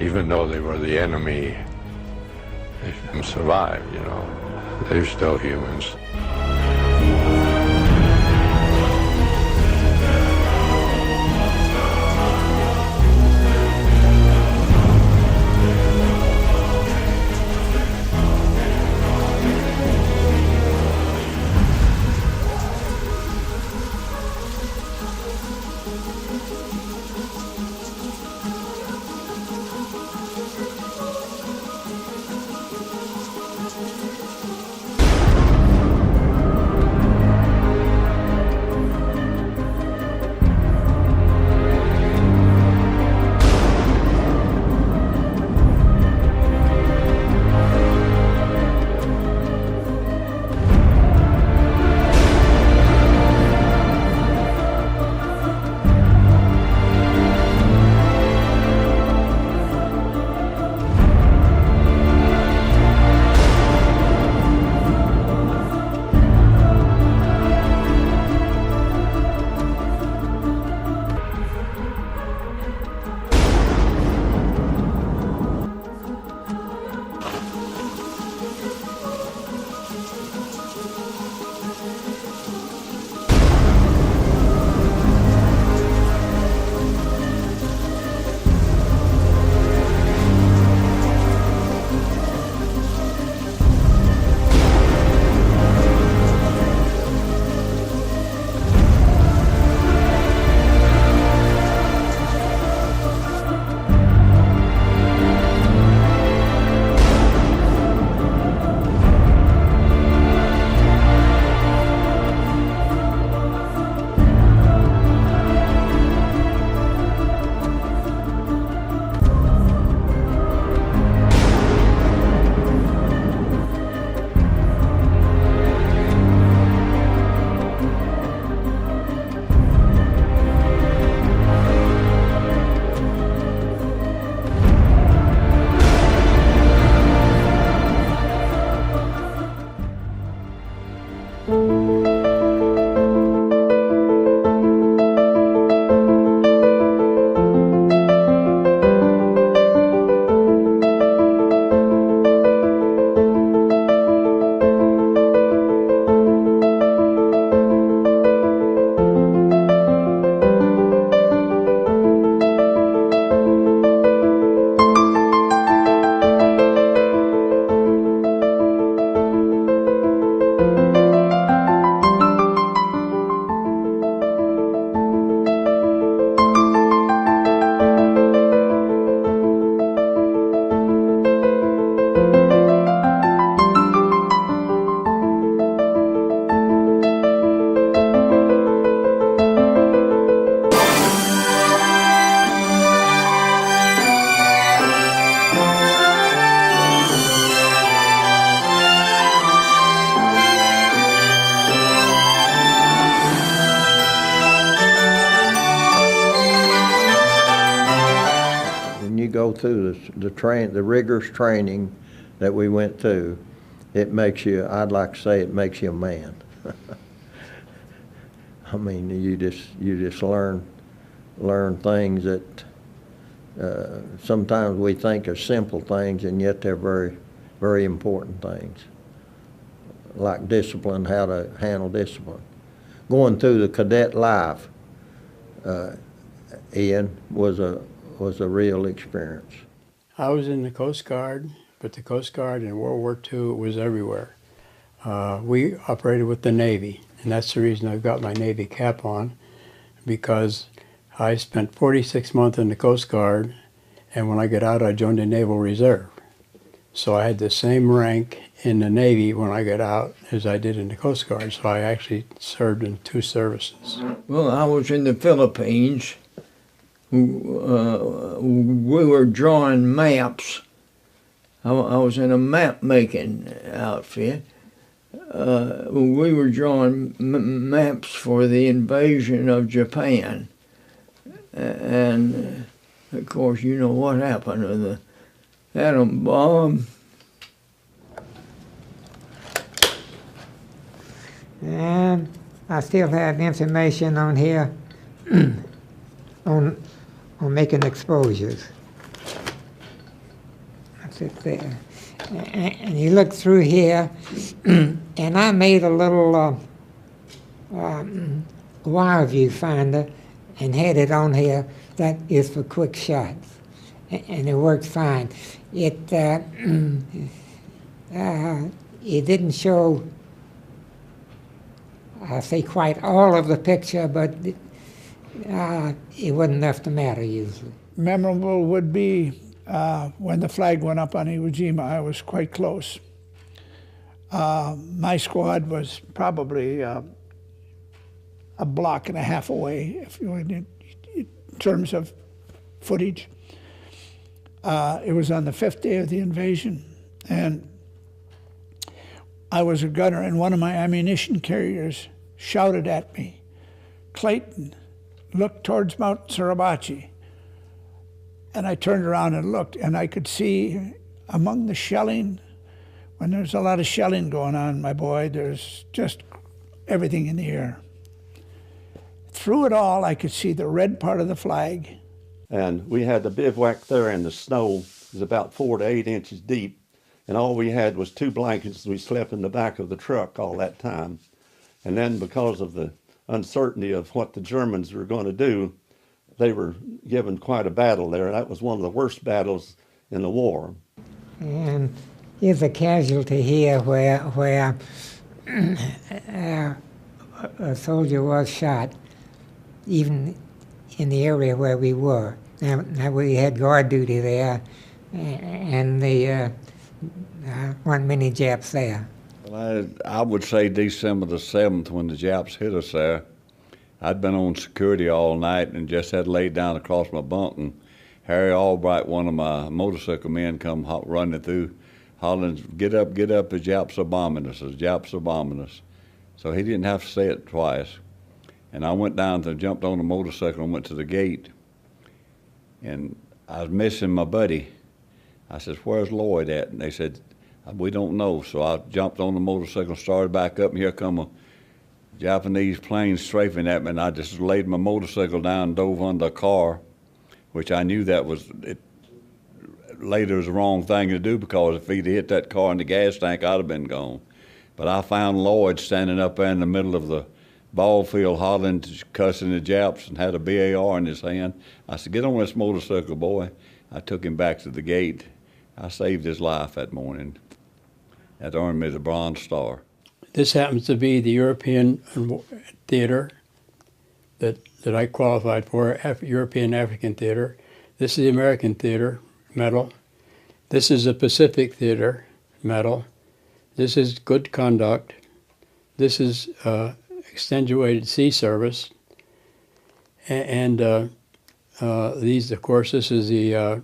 even though they were the enemy, they survived, you know. They're still humans. go through the rigorous training that we went through, it makes you, I'd like to say, it makes you a man. I mean, you just learn things that sometimes we think are simple things, and yet they're very, very important things. Like discipline, how to handle discipline. Going through the cadet life, Ian, was a real experience. I was in the Coast Guard, but the Coast Guard in World War II was everywhere. We operated with the Navy, and that's the reason I've got my Navy cap on, because I spent 46 months in the Coast Guard, and when I got out, I joined the Naval Reserve. So I had the same rank in the Navy when I got out as I did in the Coast Guard, so I actually served in 2 services. Well, I was in the Philippines. We were drawing maps. I was in a map-making outfit. We were drawing maps for the invasion of Japan. And, of course, you know what happened to the atom bomb. And I still have information on here on making exposures. sit there. And you look through here, and I made a little wire viewfinder and had it on here. That is for quick shots, and it worked fine. It didn't show, I say, quite all of the picture, but it wasn't enough to matter usually. Memorable would be when the flag went up on Iwo Jima. I was quite close. My squad was probably a block and a half away, if you in terms of footage. It was on the 5th day of the invasion, and I was a gunner, and one of my ammunition carriers shouted at me, "Clayton, look towards Mount Suribachi." And I turned around and looked, and I could see among the shelling, when there's a lot of shelling going on, my boy, there's just everything in the air. Through it all, I could see the red part of the flag. And we had the bivouac there, and the snow was about 4 to 8 inches deep. And all we had was 2 blankets. We slept in the back of the truck all that time. And then because of the uncertainty of what the Germans were going to do, they were given quite a battle there. That was one of the worst battles in the war. And here's a casualty here where a soldier was shot, even in the area where we were. Now we had guard duty there, and there weren't many Japs there. Well, I would say December the 7th when the Japs hit us there. I'd been on security all night and just had laid down across my bunk, and Harry Albright, one of my motorcycle men, come running through, hollering, get up, the Japs are bombing us, the Japs are bombing us. So he didn't have to say it twice. And I went down and jumped on the motorcycle and went to the gate. And I was missing my buddy. I said, "Where's Lloyd at?" And they said, "We don't know." So I jumped on the motorcycle, started back up, and here come a Japanese plane strafing at me, and I just laid my motorcycle down and dove under a car, which I knew that was, later was the wrong thing to do, because if he'd hit that car in the gas tank, I'd have been gone. But I found Lloyd standing up there in the middle of the ball field, hollering, cussing the Japs, and had a BAR in his hand. I said, "Get on this motorcycle, boy." I took him back to the gate. I saved his life that morning. That earned me the Bronze Star. This happens to be the European theater that I qualified for, European African Theater. This is the American Theater Medal. This is the Pacific Theater Medal. This is Good Conduct. This is Extenuated Sea Service. And these, of course, this is the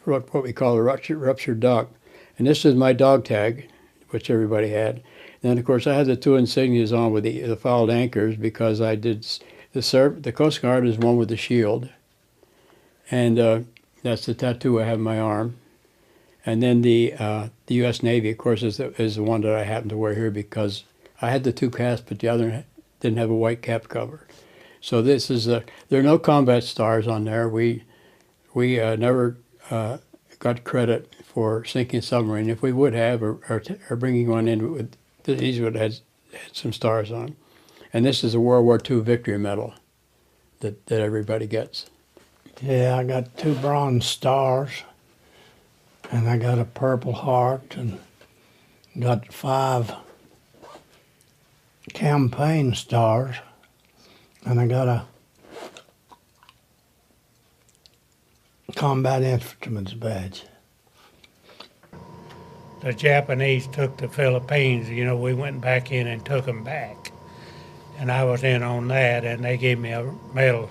what we call a ruptured duck. And this is my dog tag, which everybody had. And then, of course, I had the 2 insignias on with the fouled anchors, because I did the Coast Guard is one with the shield, and that's the tattoo I have on my arm. And then the U.S. Navy, of course, is the one that I happen to wear here, because I had the 2 caps, but the other didn't have a white cap cover. So this is there are no combat stars on there. We never got credit for sinking a submarine. If we would have, or bringing one in, these would have had some stars on. And this is a World War II Victory Medal that everybody gets. Yeah, I got 2 Bronze Stars, and I got a Purple Heart, and got 5 Campaign Stars, and I got a Combat Infantryman's Badge. The Japanese took the Philippines, you know, we went back in and took them back. And I was in on that, and they gave me a medal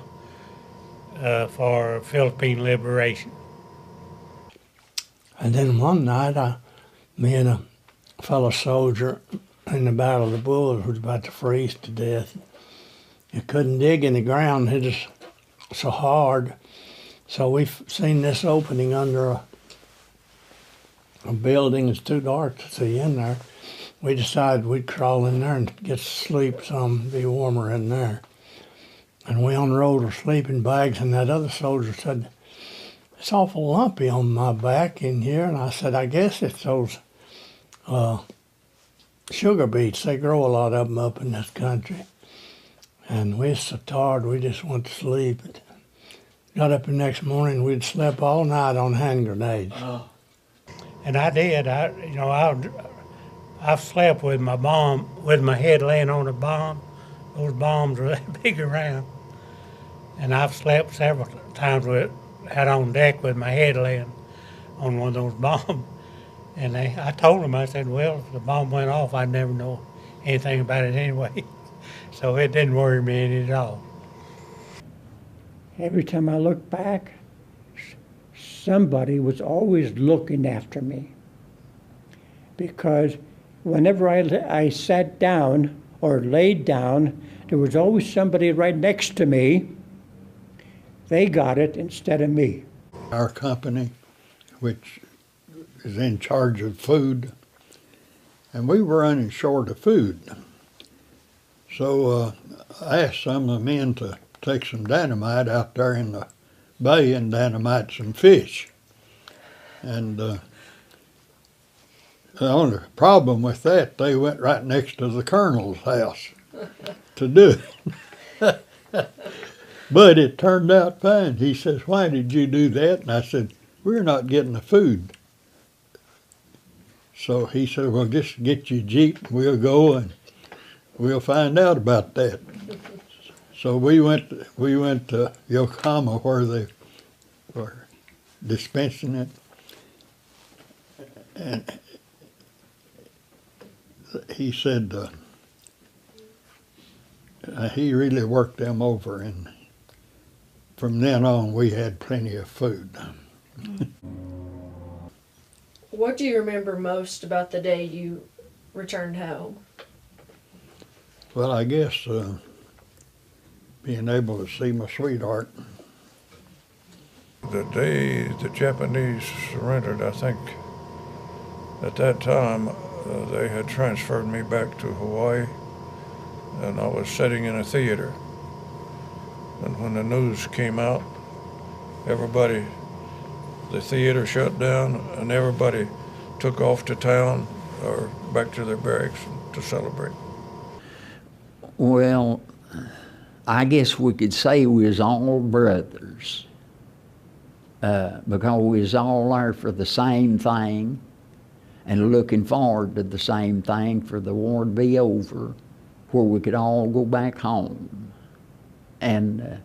for Philippine liberation. And then one night, me and a fellow soldier in the Battle of the Bulge was about to freeze to death. You couldn't dig in the ground, it was so hard. So we've seen this opening under a building. It's too dark to see in there. We decided we'd crawl in there and get sleep some, be warmer in there. And we unrolled our sleeping bags, and that other soldier said, it's awful lumpy on my back in here. And I said, I guess it's those sugar beets. They grow a lot of them up in this country. And we was so tired, we just went to sleep. Got up the next morning, we'd slept all night on hand grenades. And I did. I've slept with my bomb, with my head laying on a bomb. Those bombs are that big around. And I've slept several times out on deck with my head laying on one of those bombs. And I told them, I said, well, if the bomb went off, I'd never know anything about it anyway. So it didn't worry me any at all. Every time I look back, somebody was always looking after me. Because whenever I sat down or laid down, there was always somebody right next to me. They got it instead of me. Our company, which is in charge of food, and we were running short of food. So I asked some of the men to take some dynamite out there in the bay and dynamite some fish. And the only problem with that, they went right next to the colonel's house to do it. But it turned out fine. He says, why did you do that? And I said, we're not getting the food. So he said, well, just get your Jeep and we'll go and we'll find out about that. So we went to Yokohama where they were dispensing it. And he said he really worked them over, and from then on we had plenty of food. What do you remember most about the day you returned home? Well, I guess being able to see my sweetheart. The day the Japanese surrendered, I think at that time they had transferred me back to Hawaii, and I was sitting in a theater. And when the news came out, the theater shut down, and everybody took off to town or back to their barracks to celebrate. Well, I guess we could say we was all brothers because we was all there for the same thing and looking forward to the same thing for the war to be over, where we could all go back home. And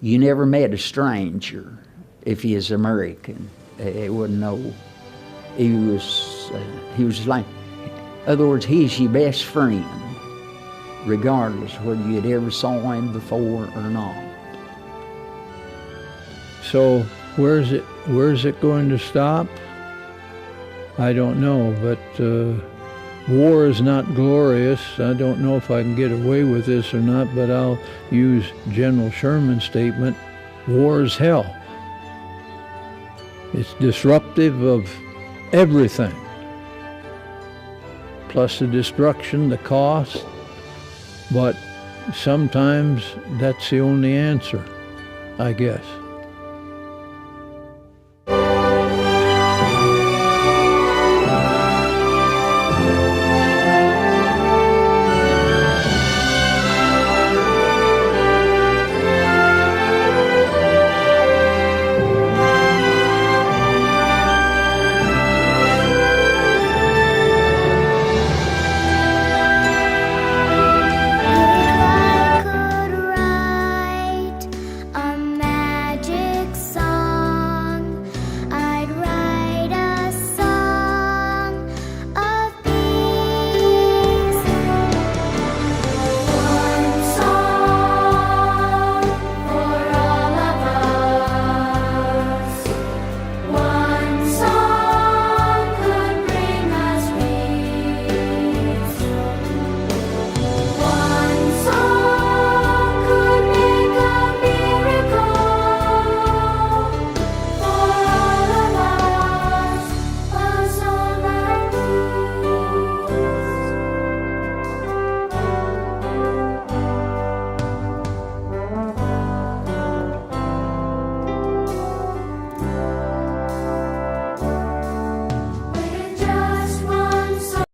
you never met a stranger if he is American. He wouldn't know. He was like, in other words, he's your best friend, regardless whether you'd ever saw him before or not. So where's it going to stop? I don't know, but war is not glorious. I don't know if I can get away with this or not, but I'll use General Sherman's statement, war is hell. It's disruptive of everything, plus the destruction, the cost, but sometimes that's the only answer, I guess.